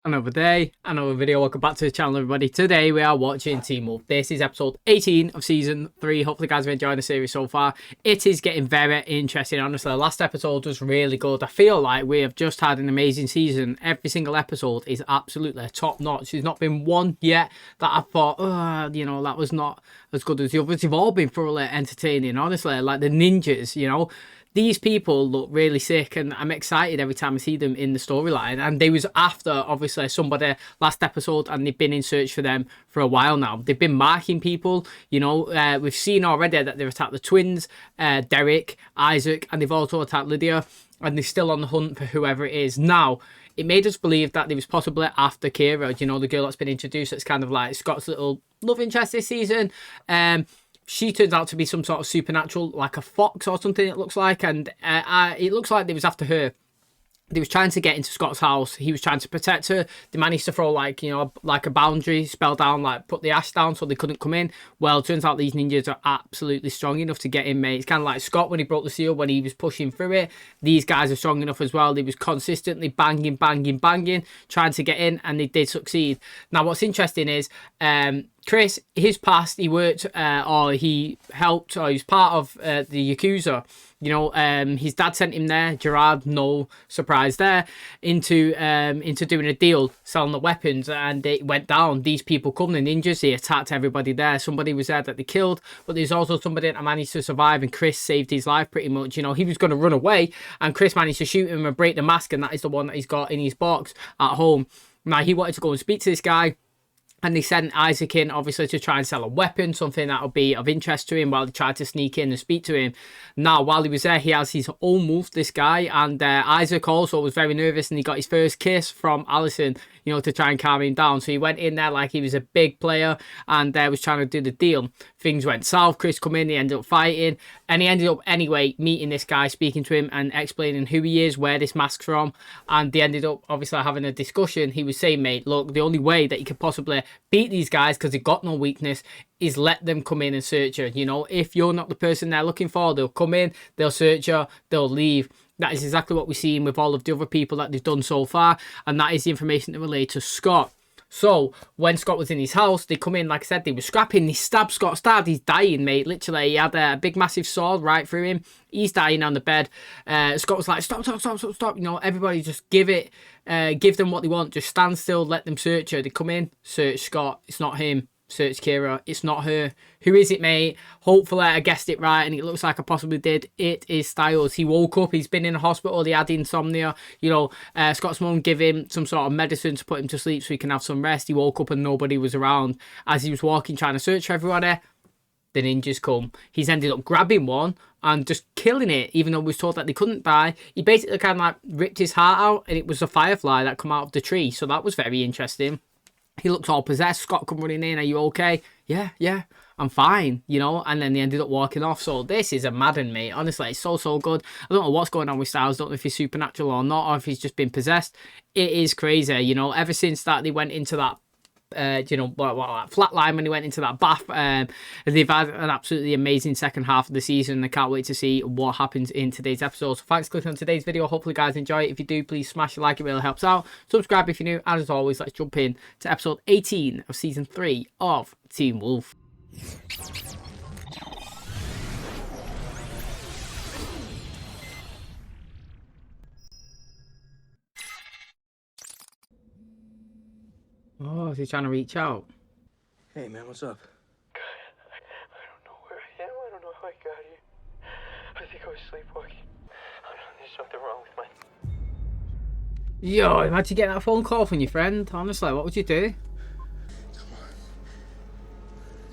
Another day, another video. Welcome back to the channel, everybody. Today we are watching Teen Wolf. This is episode 18 of season 3. Hopefully, guys have enjoyed the series so far. It is getting very interesting. Honestly, the last episode was really good. I feel like we have just had an amazing season. Every single episode is absolutely top notch. There's not been one yet that I thought, that was not as good as the others. They've all been thoroughly entertaining. Honestly, like the ninjas, these people look really sick, and I'm excited every time I see them in the storyline. And they was after, obviously, somebody last episode, and they've been in search for them for a while now. They've been marking people, we've seen already that they've attacked the twins, Derek, Isaac, and they've also attacked Lydia, and they're still on the hunt for whoever it is. Now, it made us believe that they was possibly after Kira, the girl that's been introduced. That's kind of like Scott's little love interest this season. She turns out to be some sort of supernatural, like a fox or something, it looks like. And it looks like they was after her. They was trying to get into Scott's house. He was trying to protect her. They managed to throw, like a boundary spell down, like put the ash down so they couldn't come in. Well, it turns out these ninjas are absolutely strong enough to get in, mate. It's kind of like Scott when he broke the seal, when he was pushing through it. These guys are strong enough as well. They was consistently banging, trying to get in, and they did succeed. Now, what's interesting is, Chris, his past, he worked or he helped, or he was part of the Yakuza. His dad sent him there, Gerard, no surprise there, into doing a deal, selling the weapons, and it went down. These people come, the ninjas, they attacked everybody there. Somebody was there that they killed, but there's also somebody that managed to survive, and Chris saved his life pretty much. He was going to run away, and Chris managed to shoot him and break the mask, and that is the one that he's got in his box at home. Now, he wanted to go and speak to this guy, and they sent Isaac in, obviously, to try and sell a weapon, something that would be of interest to him, while they tried to sneak in and speak to him. Now, while he was there, he has his own move, this guy, and Isaac also was very nervous, and he got his first kiss from Allison, to try and calm him down. So he went in there like he was a big player, and was trying to do the deal. Things went south. Chris come in, he ended up fighting, and he ended up, anyway, meeting this guy, speaking to him, and explaining who he is, where this mask's from, and they ended up, obviously, having a discussion. He was saying, mate, look, the only way that you could possibly beat these guys, because they've got no weakness, is let them come in and search you. If you're not the person they're looking for, they'll come in, they'll search you, they'll leave. That is exactly what we've seen with all of the other people that they've done so far, and that is the information that relayed to Scott. So, when Scott was in his house, they come in, like I said, they were scrapping, they stabbed Scott's dad, he's dying, mate, literally. He had a big, massive sword right through him, he's dying on the bed. Scott was like, stop, everybody just give them what they want, just stand still, let them search her. They come in, search Scott, it's not him. Search Kira, it's not her. Who is it, mate? Hopefully I guessed it right, and it looks like I possibly did. It is Styles. He woke up, he's been in a hospital, he had insomnia. Scott's mum gave him some sort of medicine to put him to sleep so he can have some rest. He woke up and nobody was around. As he was walking, trying to search for everybody, the ninjas come. He's ended up grabbing one and just killing it, even though we was told that they couldn't die. He basically kind of like ripped his heart out, and it was a firefly that come out of the tree, so that was very interesting. He looked all possessed. Scott come running in. Are you okay? Yeah, I'm fine, and then they ended up walking off. So this is a Madden, mate. Honestly, it's so good. I don't know what's going on with Styles. I don't know if he's supernatural or not, or if he's just been possessed. It is crazy, ever since that they went into that flatline, when he went into that bath, they've had an absolutely amazing second half of the season. I can't wait to see what happens in today's episode. So thanks for clicking on today's video. Hopefully you guys enjoy it. If you do, please smash a like, it really helps out. Subscribe if you're new, and as always, let's jump in to episode 18 of season 3 of Teen Wolf. Oh, is he trying to reach out? Hey, man, what's up? God, I don't know where I am. I don't know how I got here. I think I was sleepwalking. I don't know, there's something wrong with my... Yo, imagine getting that phone call from your friend. Honestly, what would you do?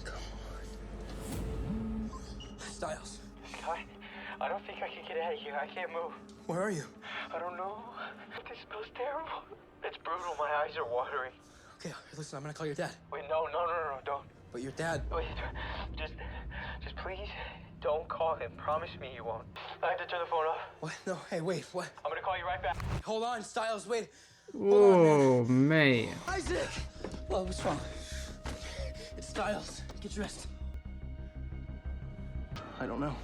Come on. Styles. Sky, I don't think I can get out of here. I can't move. Where are you? I don't know. This smells terrible. It's brutal. My eyes are watering. Okay, listen, I'm gonna call your dad. Wait, no, don't. But your dad... Wait, just please don't call him. Promise me you won't. I have to turn the phone off. What? No, hey, wait, what? I'm gonna call you right back. Hold on, Styles, wait. Oh, mate. Isaac! Well, what's wrong? It's Styles. Get dressed. I don't know.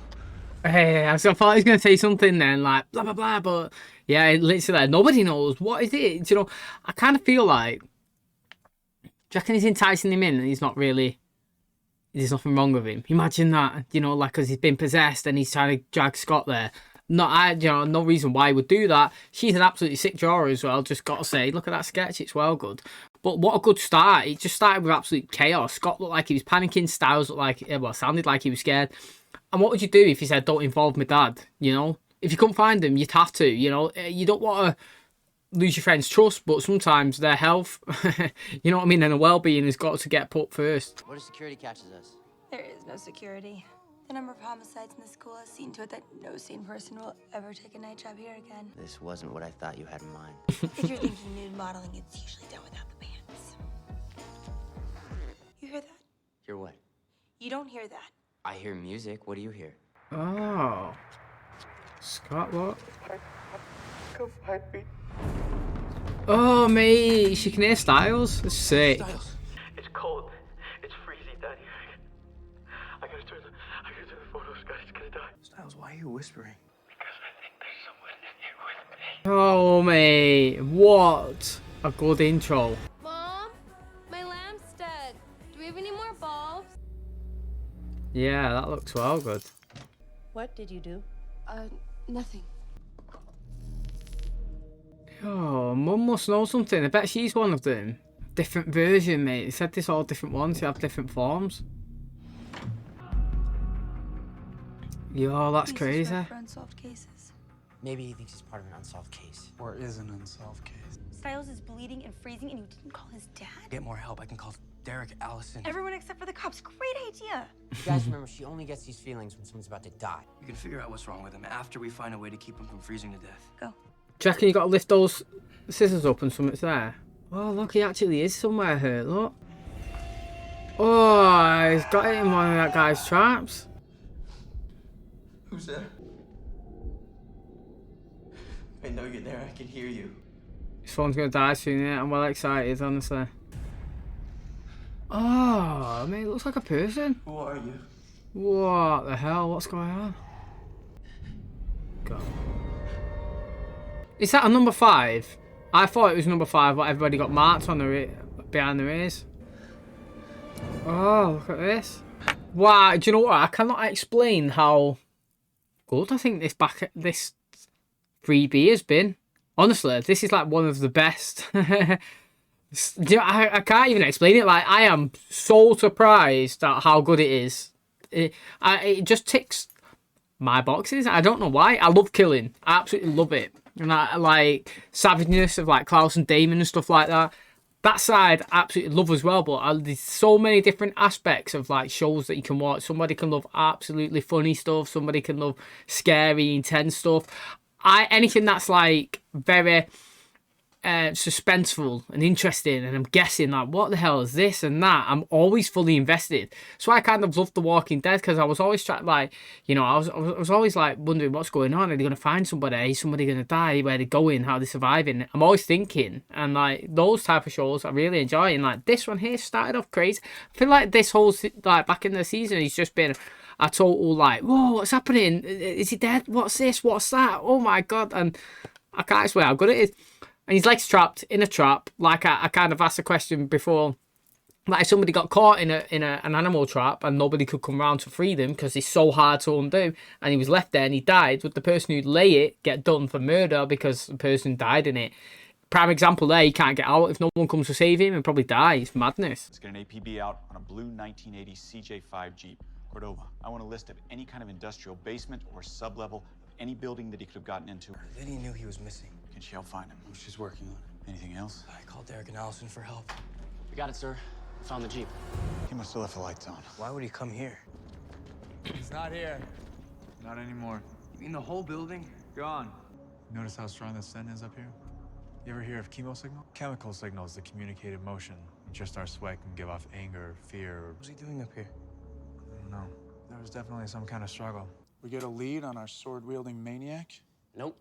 Hey, so I thought he was going to say something then, like, blah, blah, blah, but yeah, literally, nobody knows. What is it? Do you know, I kind of feel like, do you reckon he's enticing him in and he's not really, there's nothing wrong with him? Imagine that, you know, like, because he's been possessed and he's trying to drag Scott there. No reason why he would do that. She's an absolutely sick drawer as well, just got to say. Look at that sketch, it's well good. But what a good start. It just started with absolute chaos. Scott looked like he was panicking, Styles looked like, well, sounded like he was scared. And what would you do if he said, don't involve my dad, you know? If you couldn't find him, you'd have to, you know? You don't want to lose your friend's trust, but sometimes their health, you know what I mean, and their well-being has got to get put first. What if security catches us? There is no security. The number of homicides in the school has seen to it that no sane person will ever take a night job here again. This wasn't what I thought you had in mind. If you're thinking nude modeling, it's usually done without the pants. You hear that? Hear what? You don't hear that. I hear music. What do you hear? Oh. Scott, what? Come find me. Oh, mate, she can hear Styles. That's sick. Styles. It's cold. It's freezing down here. I gotta turn the photos, guys. It's gonna die. Styles, why are you whispering? Because I think there's someone in here with me. Oh, mate, what a good intro. Mom, my lamp's dead. Do we have any more bulbs? Yeah, that looks well good. What did you do? Nothing. Oh, Mum must know something. I bet she's one of them. Different version, mate. They said this all different ones. They have different forms. Yo, that's crazy. For unsolved cases. Maybe he thinks he's part of an unsolved case. Or is an unsolved case? Styles is bleeding and freezing, and you didn't call his dad? Get more help. I can call Derek Allison. Everyone except for the cops. Great idea. You guys remember, she only gets these feelings when someone's about to die. You can figure out what's wrong with him after we find a way to keep him from freezing to death. Go. Do you reckon you got to lift those scissors up and something's there? Oh, look, he actually is somewhere hurt, look. Oh, he's got it in one of that guy's traps. Who's there? I know you're there. I can hear you. His phone's gonna die soon, yeah. I'm well excited, honestly. Oh, man, it looks like a person. Who are you? What the hell? What's going on? Go. Is that a number 5? I thought it was number 5, but everybody got marked on their behind their ears. Oh, look at this. Wow, do you know what? I cannot explain how good I think this 3B has been. Honestly, this is like one of the best. I can't even explain it. Like, I am so surprised at how good it is. It just ticks my boxes. I don't know why. I love killing. I absolutely love it. And I like savageness of like Klaus and Damon and stuff like that. That side I absolutely love as well. But there's so many different aspects of like shows that you can watch. Somebody can love absolutely funny stuff. Somebody can love scary, intense stuff. Anything that's like very suspenseful and interesting, and I'm guessing like what the hell is this and that, I'm always fully invested. So I kind of loved The Walking Dead, because I was always trying, like, you know, I was always like wondering what's going on. Are they going to find somebody? Is somebody going to die? Where are they going? How are they surviving? I'm always thinking, and like those type of shows I really enjoy. And like this one here started off crazy. I feel like this whole like back in the season, he's just been a total like, whoa, what's happening? Is he dead? What's this? What's that? Oh my god! And I can't explain how good it is. And his legs trapped in a trap. Like I kind of asked a question before, like if somebody got caught in an animal trap and nobody could come around to free them because it's so hard to undo, and he was left there and he died, would the person who'd lay it get done for murder because the person died in it? Prime example there, he can't get out. If no one comes to save him, he'll probably die. It's madness. Let's get an APB out on a blue 1980 CJ5 Jeep. Cordova, I want a list of any kind of industrial basement or sublevel of any building that he could have gotten into. Lydia knew he was missing. Can she help find him? She's working on it. Anything else? I called Derek and Allison for help. We got it, sir. Found the Jeep. He must have left the lights on. Why would he come here? He's not here. Not anymore. You mean the whole building? Gone. Notice how strong the scent is up here? You ever hear of chemo signal? Chemical signals that communicate emotion. Just our sweat can give off anger, fear, or... What's he doing up here? I don't know. There was definitely some kind of struggle. We get a lead on our sword-wielding maniac? Nope.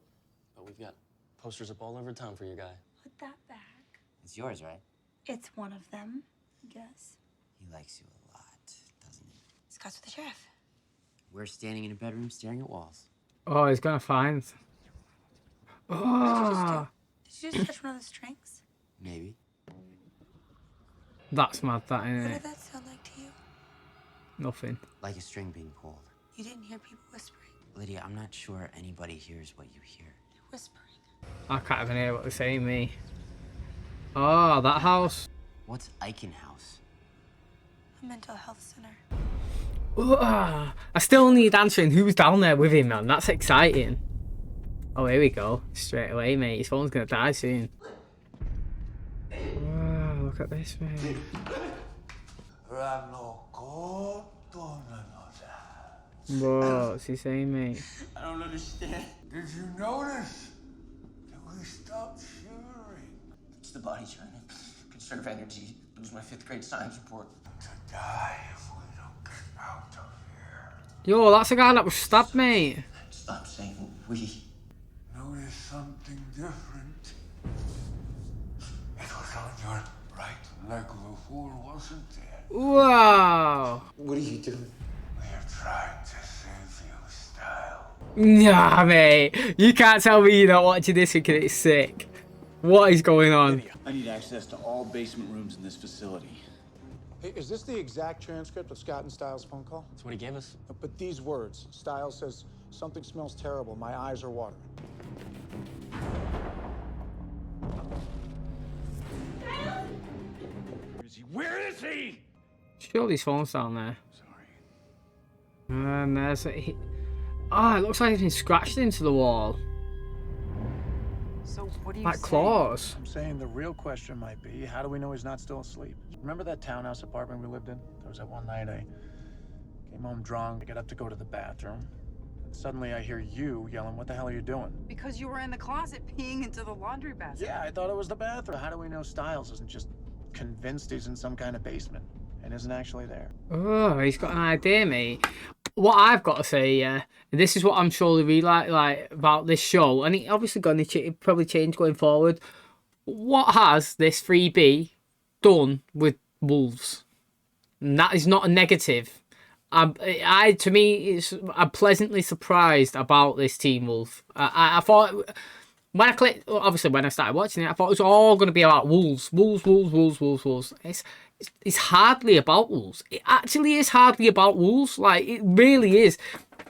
But we've got posters up all over town for your guy. Put that back. It's yours, right? It's one of them, I guess. He likes you a lot, doesn't he? Scott's with the sheriff. We're standing in a bedroom staring at walls. Oh, he's gonna find. Oh, Did you just touch one of the strings? Maybe. that's mad, that, isn't What it? did that sound like to you? Nothing. Like a string being pulled. You didn't hear people whispering. Lydia, I'm not sure anybody hears what you hear. They're whispering. I can't even hear what they're saying, me. Oh, that house. What's Eichen House? A mental health center. I still need answering who's down there with him, man. That's exciting. Oh, here we go. Straight away, mate. His phone's gonna die soon. Wow, look at this, mate. Whoa, what's he saying, mate? I don't understand. Did you notice that we stopped shivering? It's the body trying to conserve energy. Lose my 5th grade science report. To die if we don't get out of here. Yo, that's the guy that was stabbed, mate. Stop saying we. Notice something different. It was on your right leg before, wasn't it? Wow. What are you doing? We're trying to save you, Style. Nah, mate. You can't tell me you're not watching this because it's sick. What is going on? I need access to all basement rooms in this facility. Hey, is this the exact transcript of Scott and Styles' phone call? That's what he gave us. But these words, Styles says, something smells terrible, my eyes are watering. Where is he? Surely his phone's down there. And there's oh, it looks like he's been scratched into the wall. So what do you Like claws. I'm saying the real question might be, how do we know he's not still asleep? Remember that townhouse apartment we lived in? There was that one night I came home drunk, I get up to go to the bathroom. And suddenly I hear you yelling, what the hell are you doing? Because you were in the closet peeing into the laundry basket. Yeah, I thought it was the bathroom. How do we know Styles isn't just convinced he's in some kind of basement and isn't actually there? Oh, he's got an idea, mate. What I've got to say, yeah, this is what I'm surely really like about this show, and it obviously going to probably change going forward. What has this 3B done with Wolves? And that is not a negative. I'm pleasantly surprised about this Teen Wolf. I thought when I clicked, obviously when I started watching it, I thought it was all going to be about Wolves. It's hardly about Wolves. It actually is hardly about Wolves. Like, it really is.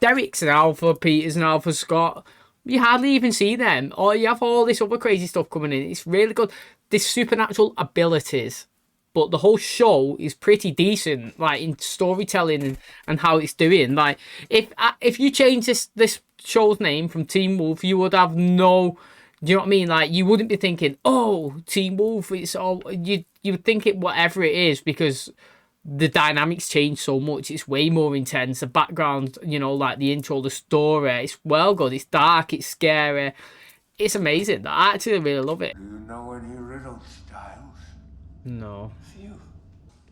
Derek's an alpha, Peter's an alpha, Scott. You hardly even see them. Or you have all this other crazy stuff coming in. It's really good. This supernatural abilities. But the whole show is pretty decent, like, in storytelling and how it's doing. Like, if you change this show's name from Teen Wolf, you would have no... Do you know what I mean? Like, you wouldn't be thinking, oh, Teen Wolf, it's all... You would think it whatever it is, because the dynamics change so much. It's way more intense. The background, you know, like the intro, the story, it's well good. It's dark, it's scary. It's amazing. I actually really love it. Do you know any riddles, Styles? No. Phew.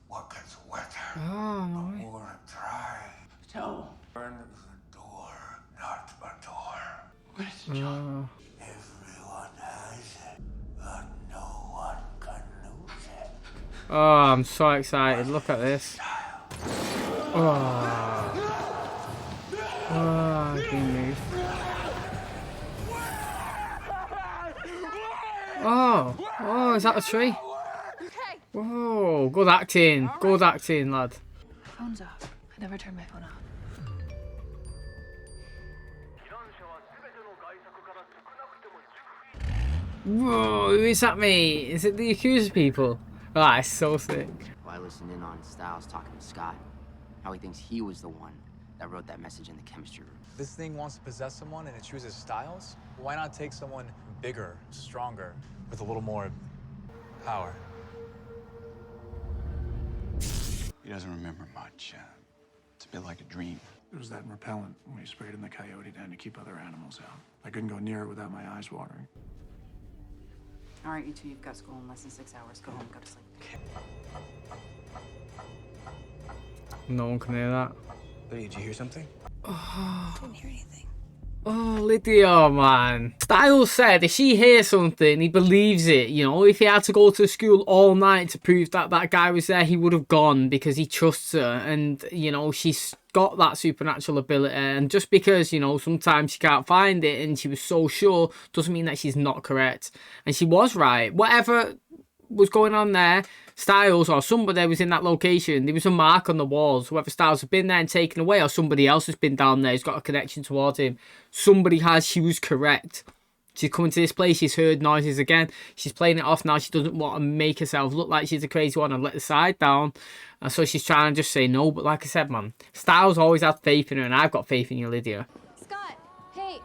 What gets wetter? Oh, no way. More dry. Tell. Burn the door, not a door. What is it, John? Everyone has it, but no one can lose it. Oh, I'm so excited. Look at this. Oh. Oh, I can move. Oh, is that a tree? Whoa, good acting. Good acting, lad. Phone's off. I never turn my phone off. Whoa, who is that, mate? Is it the accused people? Ah, it's so sick. Well, I listened in on Styles talking to Scott. How he thinks he was the one that wrote that message in the chemistry room. This thing wants to possess someone and it chooses Styles? Why not take someone bigger, stronger, with a little more power? He doesn't remember much. It's a bit like a dream. It was that repellent when we sprayed in the coyote den to keep other animals out. I couldn't go near it without my eyes watering. All right, you two, you've got school in less than 6 hours. Go home, go to sleep. No one can hear that. Lydia, did you hear something? I didn't hear anything. Oh, Lydia, man. Styles said if she hears something, he believes it. You know, if he had to go to school all night to prove that that guy was there, he would have gone because he trusts her. And, you know, she's got that supernatural ability. And just because, you know, sometimes she can't find it and she was so sure doesn't mean that she's not correct. And she was right. Whatever was going on there, Styles or somebody was in that location, there was a mark on the walls. Whether Styles had been there and taken away or somebody else has been down there, he's got a connection towards him. Somebody has. She was correct. She's coming to this place, she's heard noises again, she's playing it off now. She doesn't want to make herself look like she's a crazy one and let the side down, and so she's trying to just say no. But like I said, man, Styles always had faith in her, and I've got faith in you, Lydia. Scott, hey.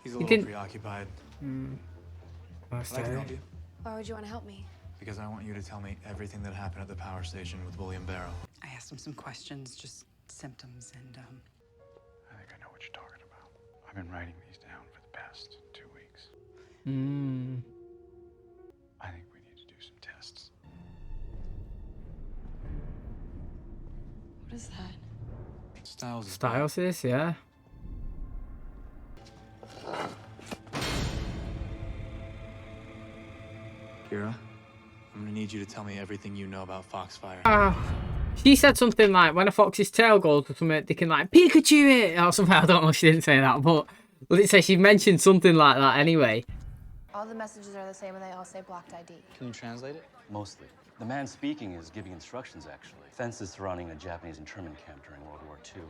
He's a little preoccupied. I can help you. Why would you want to help me? Because I want you to tell me everything that happened at the power station with William Barrow. I asked him some questions, just symptoms, and I think I know what you're talking about. I've been writing these down for the past 2 weeks. I think we need to do some tests. what is that? Styles is, yeah. Kira, I'm gonna need you to tell me everything you know about Foxfire. She said something like, when a fox's tail goes or something, they can like Pikachu it or something. I don't know if she didn't say that, but let's say she mentioned something like that anyway. All the messages are the same and they all say blocked ID. Can you translate it? Mostly. The man speaking is giving instructions, actually. Fences surrounding a Japanese internment camp during World War II.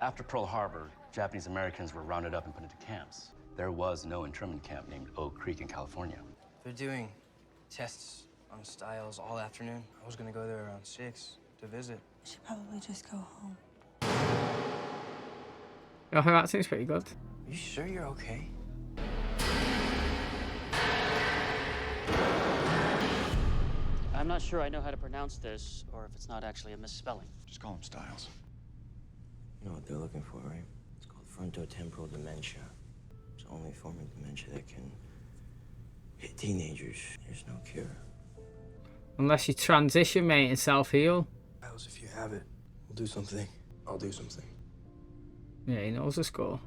After Pearl Harbor, Japanese Americans were rounded up and put into camps. There was no internment camp named Oak Creek in California. They're doing tests on Styles all afternoon. I was gonna go there around 6 to visit. We should probably just go home. Oh, her accent's pretty good. Are you sure you're okay? I'm not sure I know how to pronounce this, or if it's not actually a misspelling. Just call him Styles. You know what they're looking for, right? It's called frontotemporal dementia. It's the only form of dementia that can hit teenagers. There's no cure. Unless you transition, mate, and self-heal. Styles, if you have it, we'll do something. I'll do something. Yeah, he knows the score.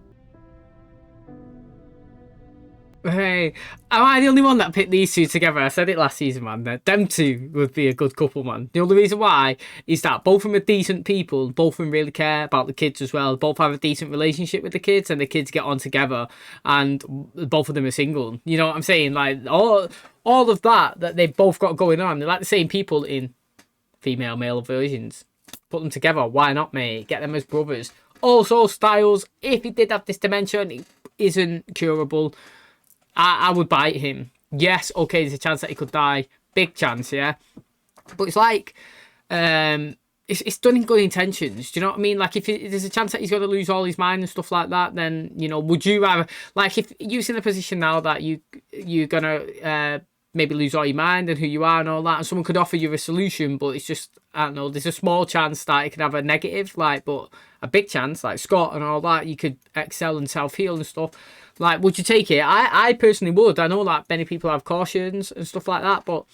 Hey, am I the only one that picked these two together? I said it last season, man. Them two would be a good couple, man. The only reason why is that both of them are decent people. Both of them really care about the kids as well. Both have a decent relationship with the kids, and the kids get on together. And both of them are single. You know what I'm saying? Like all of that they've both got going on. They're like the same people in female, male versions. Put them together. Why not, mate? Get them as brothers. Also, Styles, if he did have this dementia and it isn't curable, I would bite him. Yes, okay, there's a chance that he could die. Big chance, yeah. But it's like, it's done in good intentions. Do you know what I mean? Like, if there's a chance that he's going to lose all his mind and stuff like that, then, you know, would you rather... Like, if you're in a position now that you're going to maybe lose all your mind and who you are and all that, and someone could offer you a solution, but it's just, I don't know, there's a small chance that it could have a negative, like, but a big chance, like Scott and all that, you could excel and self-heal and stuff. Like, would you take it? I personally would. I know that many people have cautions and stuff like that, but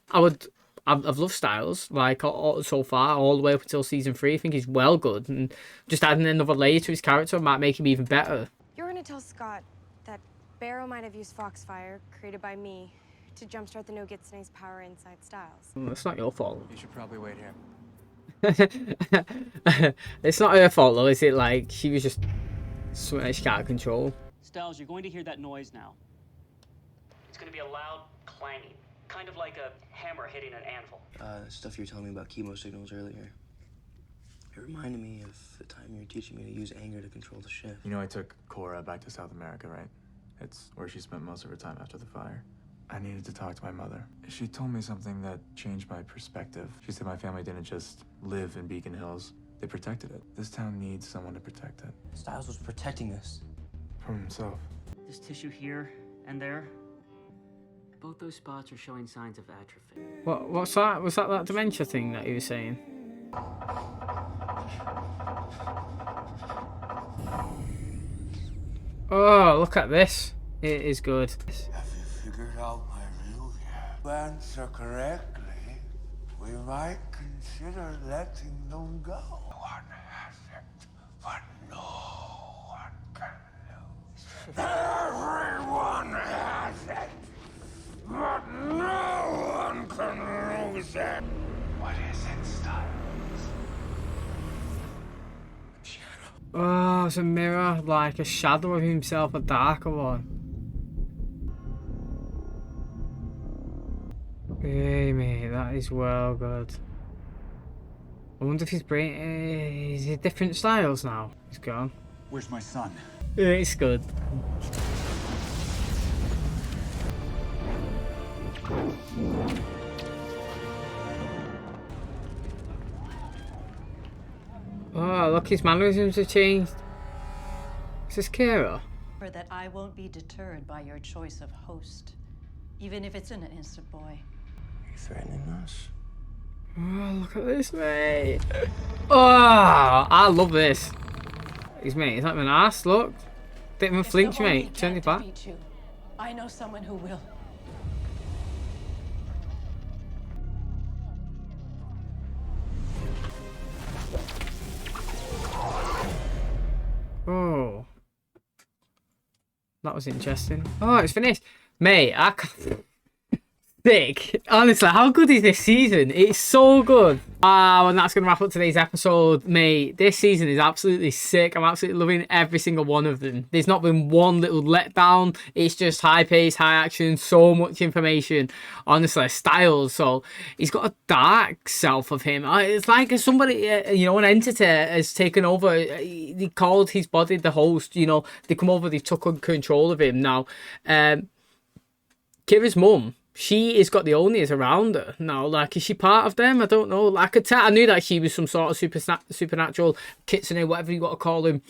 I've loved Styles, like, so far, all the way up until season 3. I think he's well good, and just adding another layer to his character might make him even better. You're gonna tell Scott that Barrow might have used Foxfire, created by me, to jumpstart the NOGITSUNE's power inside Styles. It's not your fault. You should probably wait here. It's not her fault, though, is it? Like, she was just something she can't control. Styles, you're going to hear that noise now. It's going to be a loud clanging, kind of like a hammer hitting an anvil. Stuff you were telling me about chemo signals earlier. It reminded me of the time you were teaching me to use anger to control the shift. You know, I took Cora back to South America, right? It's where she spent most of her time after the fire. I needed to talk to my mother. She told me something that changed my perspective. She said my family didn't just live in Beacon Hills. They protected it. This town needs someone to protect it. Styles was protecting this. From himself. This tissue here and there, both those spots are showing signs of atrophy. What's that? Was that dementia thing that he was saying? Oh, look at this. It is good. Have you figured out my riddle yet? To answer correctly, we might consider letting them go. One has it, but no Everyone has it, but no one can lose it. What is it, Styles? Oh, it's a mirror, like a shadow of himself, a darker one. Hey, mate, that is well good. I wonder if his brain is it different styles now. He's gone. Where's my son? It's good. Oh, look, his mannerisms have changed. Is this Kira? That I won't be deterred by your choice of host, even if it's an innocent boy. Are you threatening us? Oh, look at this, mate. Oh, I love this. He's mate, he's like an ass, look. Didn't even flinch, mate. Turn it back. I know someone who will. Oh. That was interesting. Oh, it's finished. Mate, I can't... Sick. Honestly, how good is this season? It's so good. Wow, and that's going to wrap up today's episode. Mate, this season is absolutely sick. I'm absolutely loving every single one of them. There's not been one little letdown. It's just high pace, high action, so much information. Honestly, Styles, so he's got a dark self of him. It's like somebody, you know, an entity has taken over. They called his body the host, you know. They come over, they took control of him now. Kira's mum, she has got the Onis around her now. Like, is she part of them? I don't know. Like, I knew that she was some sort of supernatural kitsune, whatever you got to call him,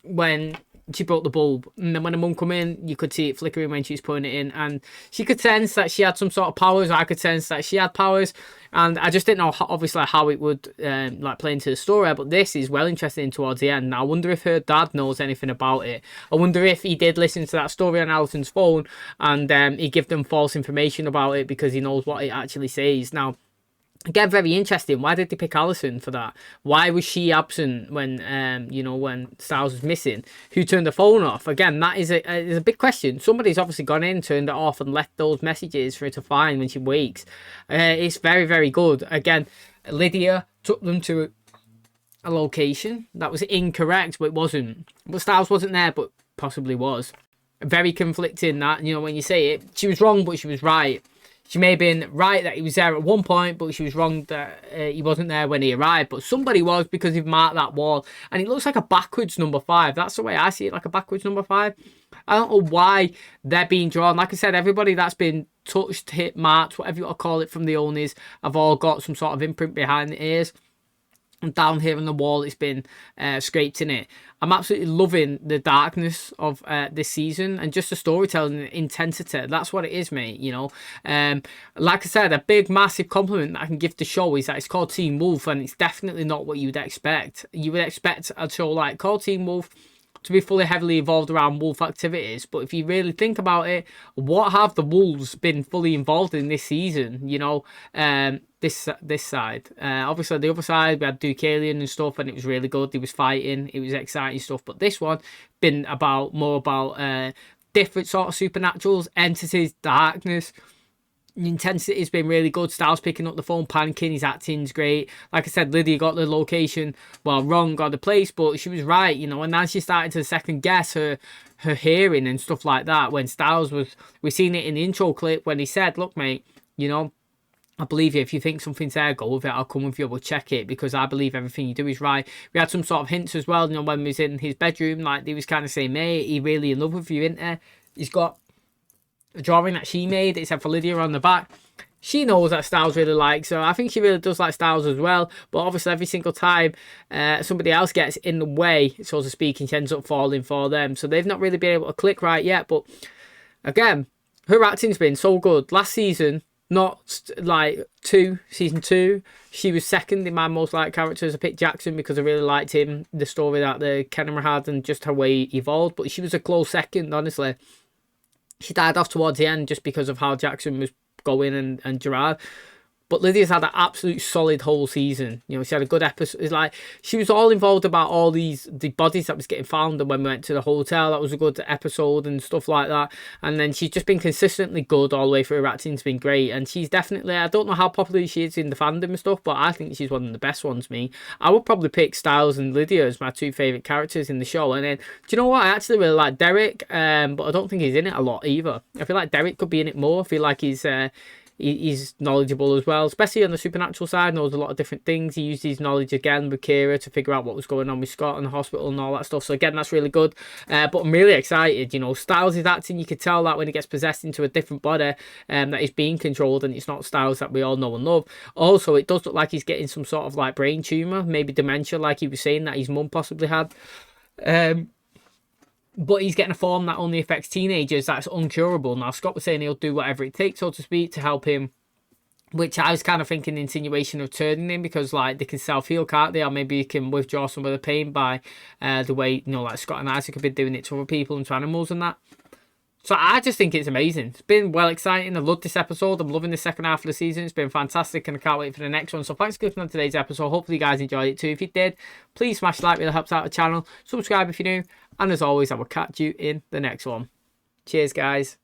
when she broke the bulb. And then when the mum come in, you could see it flickering when she was putting it in. And she could sense that she had some sort of powers. I could sense that she had powers. And I just didn't know, obviously, how it would like play into the story. But this is well interesting towards the end. Now, I wonder if her dad knows anything about it. I wonder if he did listen to that story on Alison's phone and he gave them false information about it because he knows what it actually says. Now, again, very interesting. Why did they pick Alison for that? Why was she absent when, you know, when Styles was missing? Who turned the phone off? Again, that is a big question. Somebody's obviously gone in, turned it off, and left those messages for her to find when she wakes. It's very, very good. Again, Lydia took them to a location that was incorrect, but it wasn't. But Styles wasn't there, but possibly was. Very conflicting that, you know, when you say it. She was wrong, but she was right. She may have been right that he was there at one point, but she was wrong that he wasn't there when he arrived. But somebody was, because he marked that wall. And it looks like a backwards number 5. That's the way I see it, like a backwards number 5. I don't know why they're being drawn. Like I said, everybody that's been touched, hit, marked, whatever you want to call it, from the Onis, have all got some sort of imprint behind the ears. And down here on the wall, it's been scraped in it. I'm absolutely loving the darkness of this season and just the storytelling intensity. That's what it is, mate, you know. Like I said, a big, massive compliment that I can give the show is that it's called Teen Wolf, and it's definitely not what you would expect. You would expect a show like called Teen Wolf to be fully heavily involved around wolf activities, but if you really think about it, what have the wolves been fully involved in this season? You know, this side, obviously the other side we had Deucalion and stuff, and it was really good. He was fighting, it was exciting stuff. But this one been more about different sort of supernaturals, entities, darkness. The intensity has been really good. Styles picking up the phone, panicking, his acting's great. Like I said, Lydia got the location, well, wrong, got the place, but she was right, you know. And then she started to second guess her hearing and stuff like that. When Styles was, we seen it in the intro clip when he said, "Look, mate, you know, I believe you. If you think something's there, go with it. I'll come with you. We'll check it because I believe everything you do is right." We had some sort of hints as well, you know, when we was in his bedroom, like he was kind of saying, "Mate, he really in love with you, isn't he?" He's got a drawing that she made. It said for Lydia on the back. She knows that Styles really likes her. I think she really does like Styles as well. But obviously, every single time somebody else gets in the way, so to speak, and she ends up falling for them. So they've not really been able to click right yet. But again, her acting's been so good. Last season, not like season 2, she was second in my most liked characters. I picked Jackson because I really liked him, the story that the camera had, and just her way he evolved. But she was a close second, honestly. She died off towards the end just because of how Jackson was going and Gerard. But Lydia's had an absolute solid whole season. You know, she had a good episode. It's like she was all involved about all the bodies that was getting found, and when we went to the hotel, that was a good episode and stuff like that. And then she's just been consistently good all the way through. Her acting's been great, and she's definitely, I don't know how popular she is in the fandom and stuff, but I think she's one of the best ones. Me, I would probably pick Styles and Lydia as my two favourite characters in the show. And then, do you know what? I actually really like Derek, but I don't think he's in it a lot either. I feel like Derek could be in it more. I feel like he's knowledgeable as well, especially on the supernatural side, knows a lot of different things. He used his knowledge again with Kira to figure out what was going on with Scott in the hospital and all that stuff. So again, that's really good. But I'm really excited. You know, Styles is acting. You could tell that when he gets possessed into a different body, that he's being controlled, and it's not Styles that we all know and love. Also, it does look like he's getting some sort of like brain tumor, maybe dementia, like he was saying that his mum possibly had. But he's getting a form that only affects teenagers. That's uncurable. Now, Scott was saying he'll do whatever it takes, so to speak, to help him. Which I was kind of thinking insinuation of turning him, because like they can self-heal, can't they? Or maybe you can withdraw some of the pain by the way, you know, like Scott and Isaac have been doing it to other people and to animals and that. So I just think it's amazing. It's been well exciting. I loved this episode. I'm loving the second half of the season. It's been fantastic, and I can't wait for the next one. So thanks for clicking on today's episode. Hopefully you guys enjoyed it too. If you did, please smash like, really helps out the channel. Subscribe if you're new. And as always, I will catch you in the next one. Cheers, guys.